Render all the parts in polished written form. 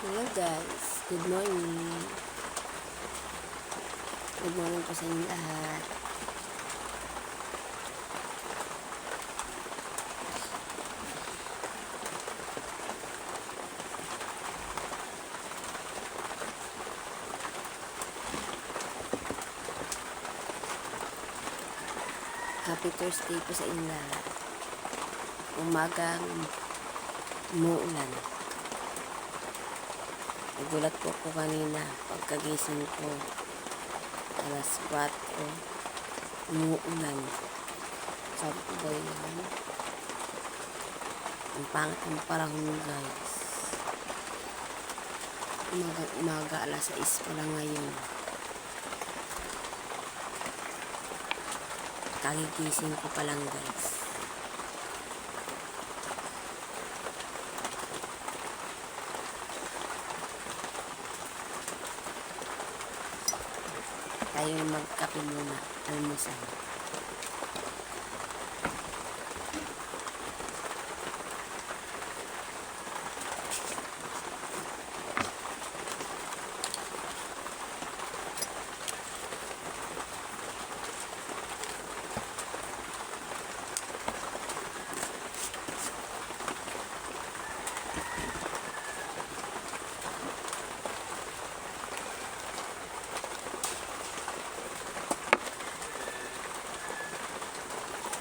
Hello guys, good morning. Good morning po sa inyong lahat. Happy Thursday po sa inyong lahat. Umagang umuulan. Nagulat po ako kanina pagkagising ko. Alas 4, umuulan. Sabi ko ba yan? Ang pangit ang parahon guys. Umaga alas 6 pa lang ngayon. Kagigising ko pa lang guys. Tayo magkape muna, almusal.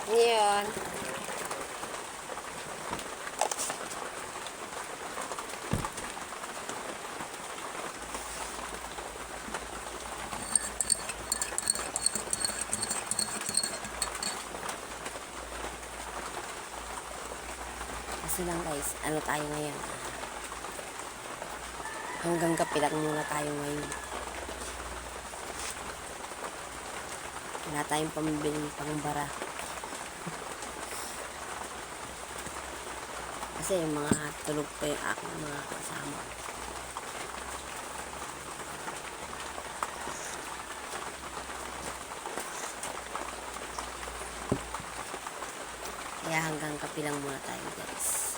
Ngayon, kasi lang guys, ano tayo ngayon? Hanggang kape lang muna tayo ngayon. Wala tayong pambiling pangbara. Kasi yung mga tulog pa yung aking mga kasama. Kaya hanggang kape lang muna tayo guys.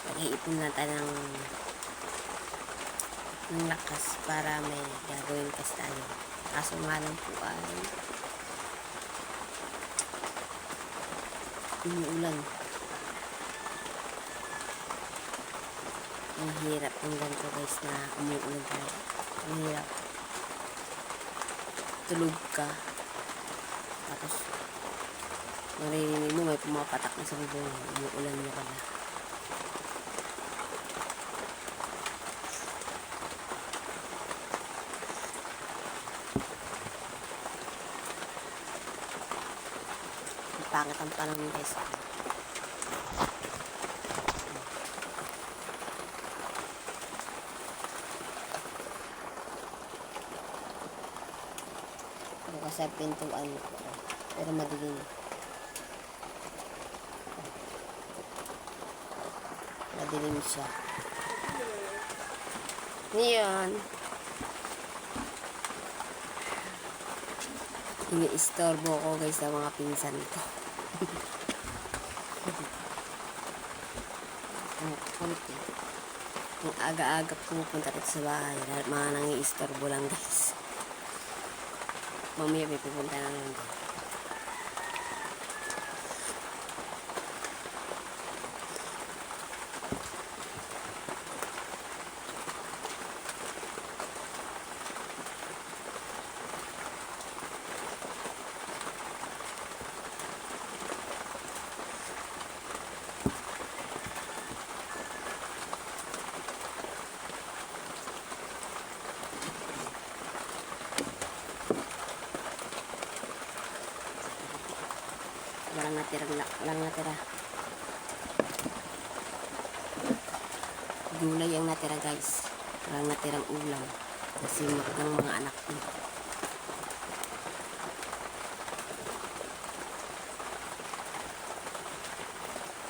Mag-iipon na tayo ng lakas para may gagawin kasi tayo. Kaso nga lang po ay umuulan. Ang hirap ng ganito guys na umuulan tayo. Ang hirap. Tulog ka. Tapos maririnig mo may pumapatak na sa bubong. Umuulan mo pala. Ang pangit ang panahon guys. Bukas sa pintuan ko. Pero madilim. Madilim siya. Ngayon, ini-istorbo ko guys sa mga pinsan ko. Ang kulit eh. Ang aga-aga pupunta dito sa bahay. Mga nangi-istorbo lang guys. Mamaya may pupunta na lang dito. Walang natira. Gulay ang natira guys. Walang natirang ulam. Kasi ng mga anak ko.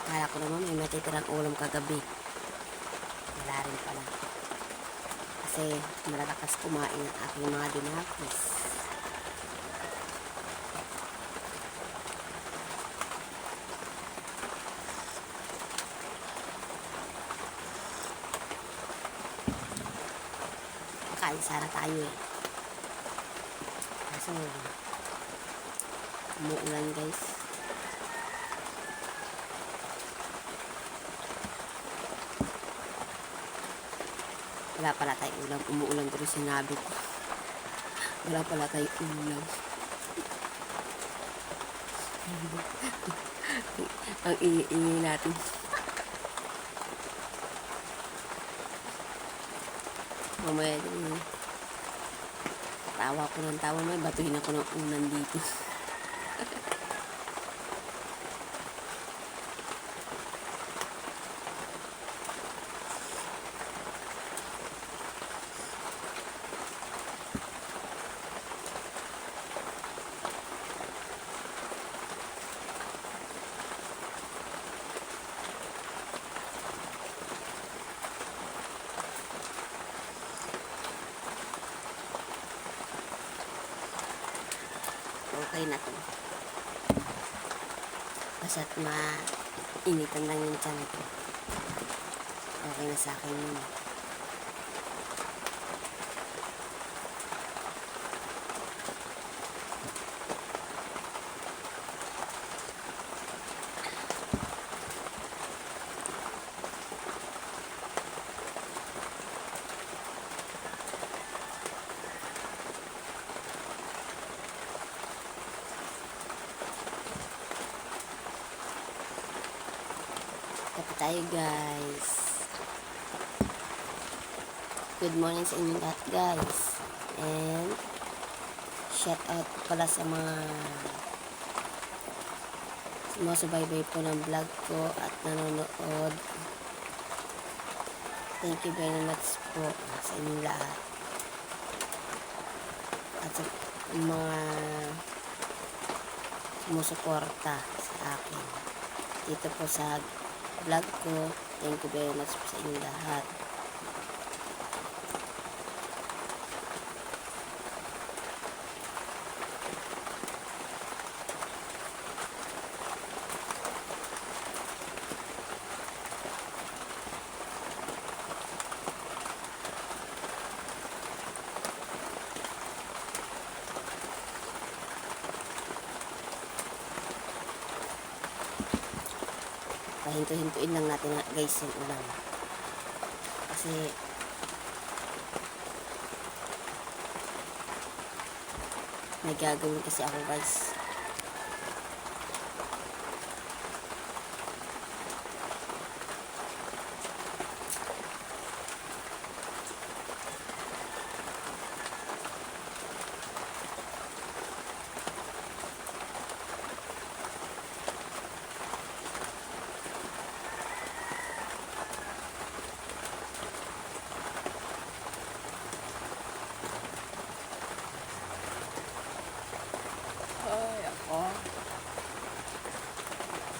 Kala ko naman may matitirang ulam kagabi. Wala rin pala. Kasi malalakas kumain ang aking mga dinakis. kakain sana tayo eh. Kaso, umuulan guys. Wala pala tayong ulam. Umuulan ko rin sinabi ko. Wala pala tayong ulam. Ang ingay natin. Mamaya din. Tawa ko ng tawa. May batuhin ako ng unan dito. Okay na to. Basta't mainitan lang yung tiyan ko. Okay na sa akin yun. Kape tayo guys. Good morning sa inyo lahat guys. And shout out pala sa mga sumusubaybay po ng vlog ko at nanonood. Thank you very much po sa inyong lahat. At sa mga sumusuporta sa akin dito po sa vlog ko. Thank you very much po sa inyong lahat. Pahinto-hintuin lang natin guys yung ulam. Kasi may gagawin kasi ako guys.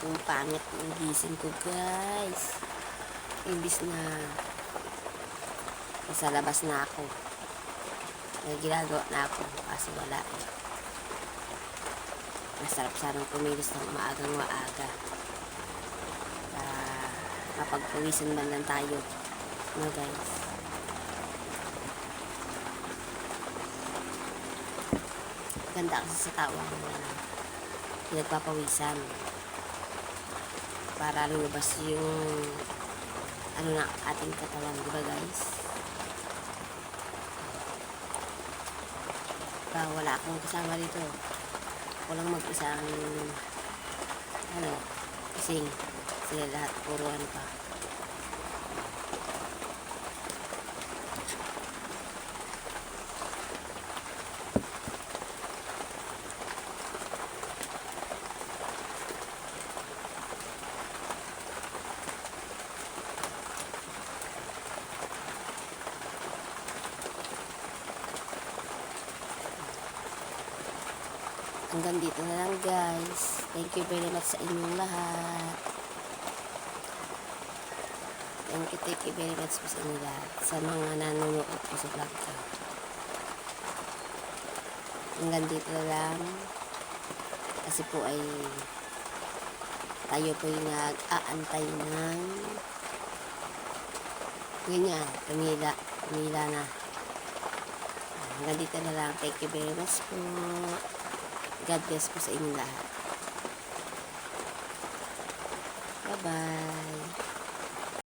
Ang pangit ng gising ko guys. Imbis na nasa labas na ako, may ginagawa na ako kasi wala eh. Masarap sanang kumilos ng maagang maaga para mapagpawisan man lang tayo, no guys. Ganda kasi sa tawang pinagpapawisan para lumabas yung ano na ating katawan, diba guys? Wala akong kasama dito. Ako lang mag-isang kasing sila lahat puro ano pa. Hanggang dito na lang guys. Thank you very much sa inyong lahat. Thank you very much po sa inyo lahat. Sa mga nanonood po sa vlog ko. Hanggang dito na lang. Kasi po ay tayo po yung nag-aantay ng ganyan. Tumila na. Hanggang dito na lang. Thank you very much po. God bless po sa inyong lahat. Bye-bye.